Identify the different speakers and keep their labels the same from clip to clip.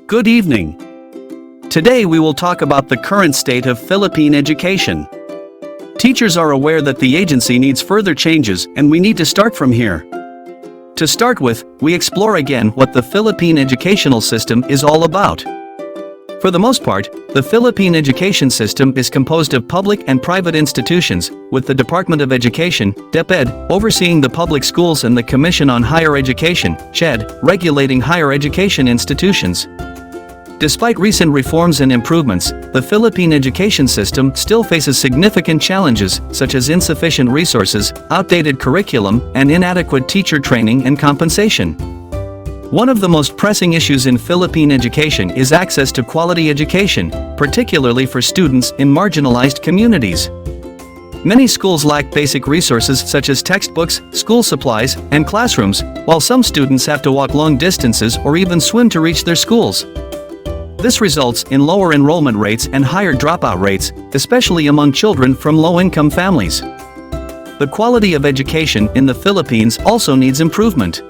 Speaker 1: Good evening. Today we will talk about the current state of Philippine education. Teachers are aware that the agency needs further changes and we need to start from here. To start with, we explore again what the Philippine educational system is all about. For the most part, the Philippine education system is composed of public and private institutions, with the Department of Education, DepEd, overseeing the public schools and the Commission on Higher Education, CHED, regulating higher education institutions. Despite recent reforms and improvements, the Philippine education system still faces significant challenges, such as insufficient resources, outdated curriculum, and inadequate teacher training and compensation. One of the most pressing issues in Philippine education is access to quality education, particularly for students in marginalized communities. Many schools lack basic resources such as textbooks, school supplies, and classrooms, while some students have to walk long distances or even swim to reach their schools. This results in lower enrollment rates and higher dropout rates, especially among children from low-income families. The quality of education in the Philippines also needs improvement.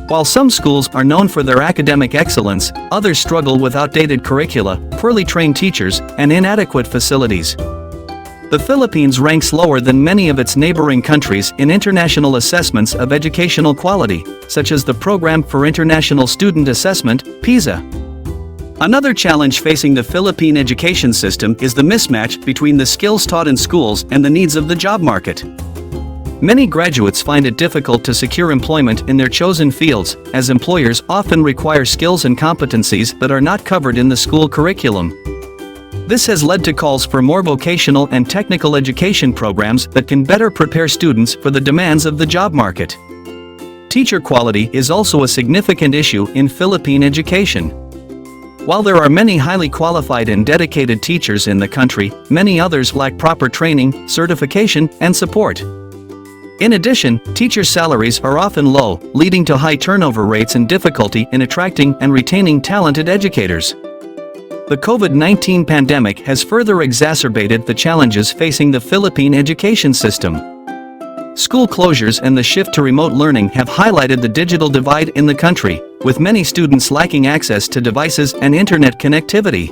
Speaker 1: While some schools are known for their academic excellence, others struggle with outdated curricula, poorly trained teachers, and inadequate facilities. The Philippines ranks lower than many of its neighboring countries in international assessments of educational quality, such as the Program for International Student Assessment, PISA. Another challenge facing the Philippine education system is the mismatch between the skills taught in schools and the needs of the job market. Many graduates find it difficult to secure employment in their chosen fields, as employers often require skills and competencies that are not covered in the school curriculum. This has led to calls for more vocational and technical education programs that can better prepare students for the demands of the job market. Teacher quality is also a significant issue in Philippine education. While there are many highly qualified and dedicated teachers in the country, many others lack proper training, certification, and support. In addition, teacher salaries are often low, leading to high turnover rates and difficulty in attracting and retaining talented educators. The COVID-19 pandemic has further exacerbated the challenges facing the Philippine education system. School closures and the shift to remote learning have highlighted the digital divide in the country, with many students lacking access to devices and internet connectivity.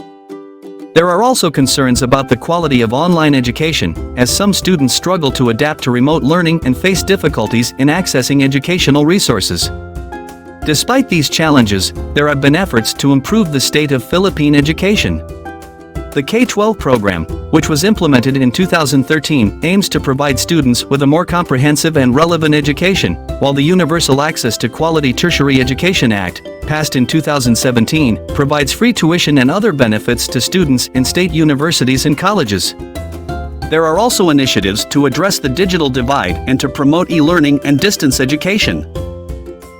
Speaker 1: There are also concerns about the quality of online education, as some students struggle to adapt to remote learning and face difficulties in accessing educational resources. Despite these challenges, there have been efforts to improve the state of Philippine education. The K-12 program, which was implemented in 2013, aims to provide students with a more comprehensive and relevant education, while the Universal Access to Quality Tertiary Education Act, passed in 2017, provides free tuition and other benefits to students in state universities and colleges. There are also initiatives to address the digital divide and to promote e-learning and distance education.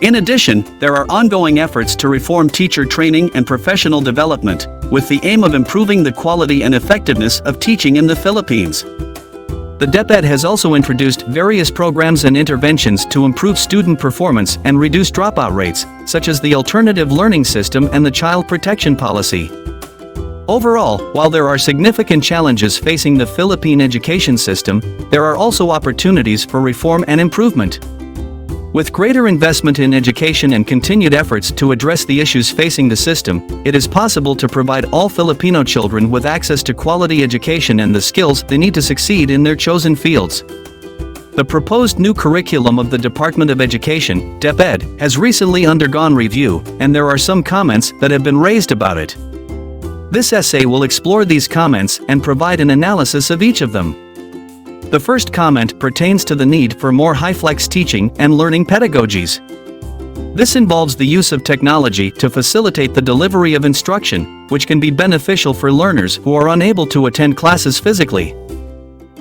Speaker 1: In addition, there are ongoing efforts to reform teacher training and professional development, with the aim of improving the quality and effectiveness of teaching in the Philippines. The DepEd has also introduced various programs and interventions to improve student performance and reduce dropout rates, such as the Alternative Learning System and the Child Protection Policy. Overall, while there are significant challenges facing the Philippine education system, there are also opportunities for reform and improvement. With greater investment in education and continued efforts to address the issues facing the system, it is possible to provide all Filipino children with access to quality education and the skills they need to succeed in their chosen fields. The proposed new curriculum of the Department of Education, DepEd, has recently undergone review, and there are some comments that have been raised about it. This essay will explore these comments and provide an analysis of each of them. The first comment pertains to the need for more high-flex teaching and learning pedagogies. This involves the use of technology to facilitate the delivery of instruction, which can be beneficial for learners who are unable to attend classes physically.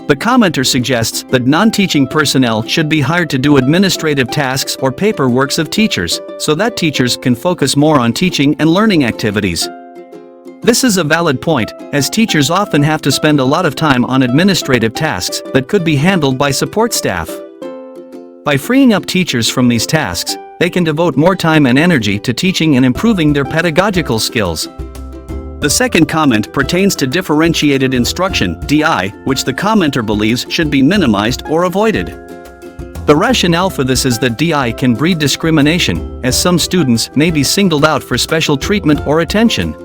Speaker 1: The commenter suggests that non-teaching personnel should be hired to do administrative tasks or paperwork of teachers, so that teachers can focus more on teaching and learning activities. This is a valid point, as teachers often have to spend a lot of time on administrative tasks that could be handled by support staff. By freeing up teachers from these tasks, they can devote more time and energy to teaching and improving their pedagogical skills. The second comment pertains to differentiated instruction, DI, which the commenter believes should be minimized or avoided. The rationale for this is that DI can breed discrimination, as some students may be singled out for special treatment or attention.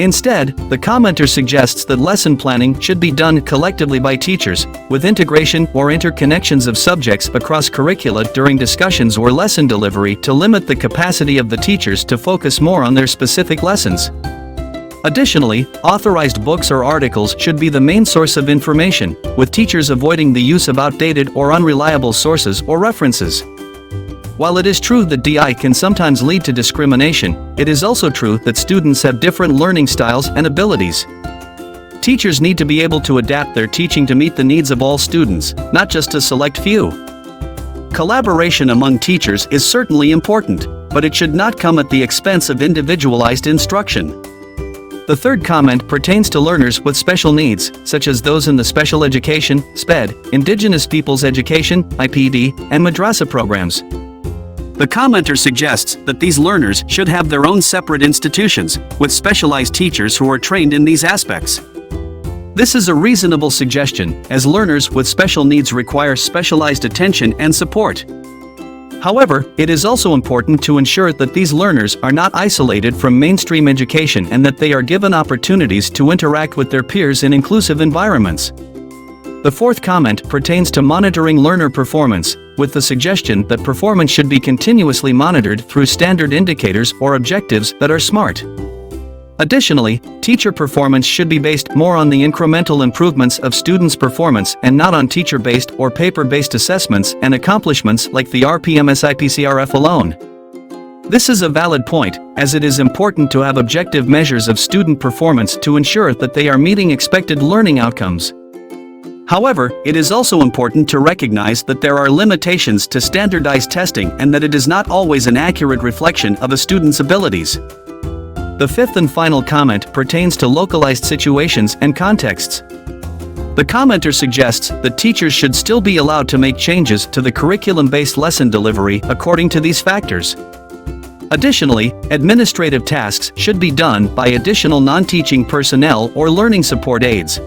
Speaker 1: Instead, the commenter suggests that lesson planning should be done collectively by teachers, with integration or interconnections of subjects across curricula during discussions or lesson delivery to limit the capacity of the teachers to focus more on their specific lessons. Additionally, authorized books or articles should be the main source of information, with teachers avoiding the use of outdated or unreliable sources or references. While it is true that DI can sometimes lead to discrimination, it is also true that students have different learning styles and abilities. Teachers need to be able to adapt their teaching to meet the needs of all students, not just a select few. Collaboration among teachers is certainly important, but it should not come at the expense of individualized instruction. The third comment pertains to learners with special needs, such as those in the special education, SPED, Indigenous Peoples Education, IPD, and madrasa programs. The commenter suggests that these learners should have their own separate institutions, with specialized teachers who are trained in these aspects. This is a reasonable suggestion, as learners with special needs require specialized attention and support. However, it is also important to ensure that these learners are not isolated from mainstream education and that they are given opportunities to interact with their peers in inclusive environments. The fourth comment pertains to monitoring learner performance, with the suggestion that performance should be continuously monitored through standard indicators or objectives that are SMART. Additionally, teacher performance should be based more on the incremental improvements of students' performance and not on teacher-based or paper-based assessments and accomplishments like the RPMSIPCRF alone. This is a valid point, as it is important to have objective measures of student performance to ensure that they are meeting expected learning outcomes. However, it is also important to recognize that there are limitations to standardized testing and that it is not always an accurate reflection of a student's abilities. The fifth and final comment pertains to localized situations and contexts. The commenter suggests that teachers should still be allowed to make changes to the curriculum-based lesson delivery according to these factors. Additionally, administrative tasks should be done by additional non-teaching personnel or learning support aides.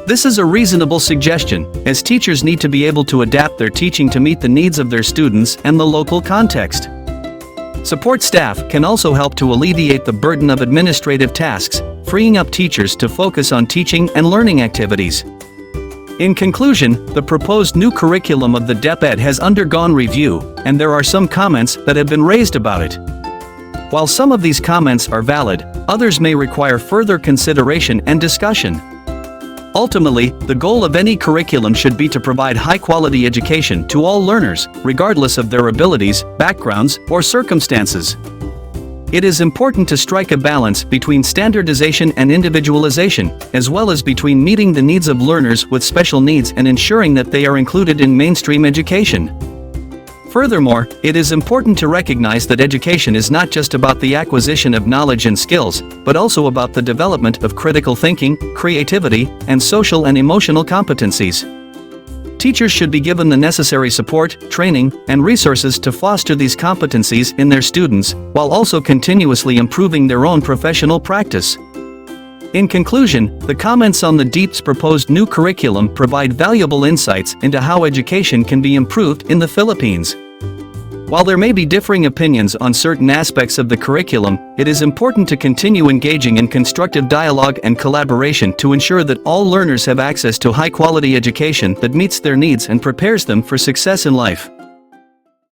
Speaker 1: This is a reasonable suggestion, as teachers need to be able to adapt their teaching to meet the needs of their students and the local context. Support staff can also help to alleviate the burden of administrative tasks, freeing up teachers to focus on teaching and learning activities. In conclusion, the proposed new curriculum of the DepEd has undergone review, and there are some comments that have been raised about it. While some of these comments are valid, others may require further consideration and discussion. Ultimately, the goal of any curriculum should be to provide high-quality education to all learners, regardless of their abilities, backgrounds, or circumstances. It is important to strike a balance between standardization and individualization, as well as between meeting the needs of learners with special needs and ensuring that they are included in mainstream education. Furthermore, it is important to recognize that education is not just about the acquisition of knowledge and skills, but also about the development of critical thinking, creativity, and social and emotional competencies. Teachers should be given the necessary support, training, and resources to foster these competencies in their students, while also continuously improving their own professional practice. In conclusion, the comments on the DEEP's proposed new curriculum provide valuable insights into how education can be improved in the Philippines. While there may be differing opinions on certain aspects of the curriculum, it is important to continue engaging in constructive dialogue and collaboration to ensure that all learners have access to high-quality education that meets their needs and prepares them for success in life.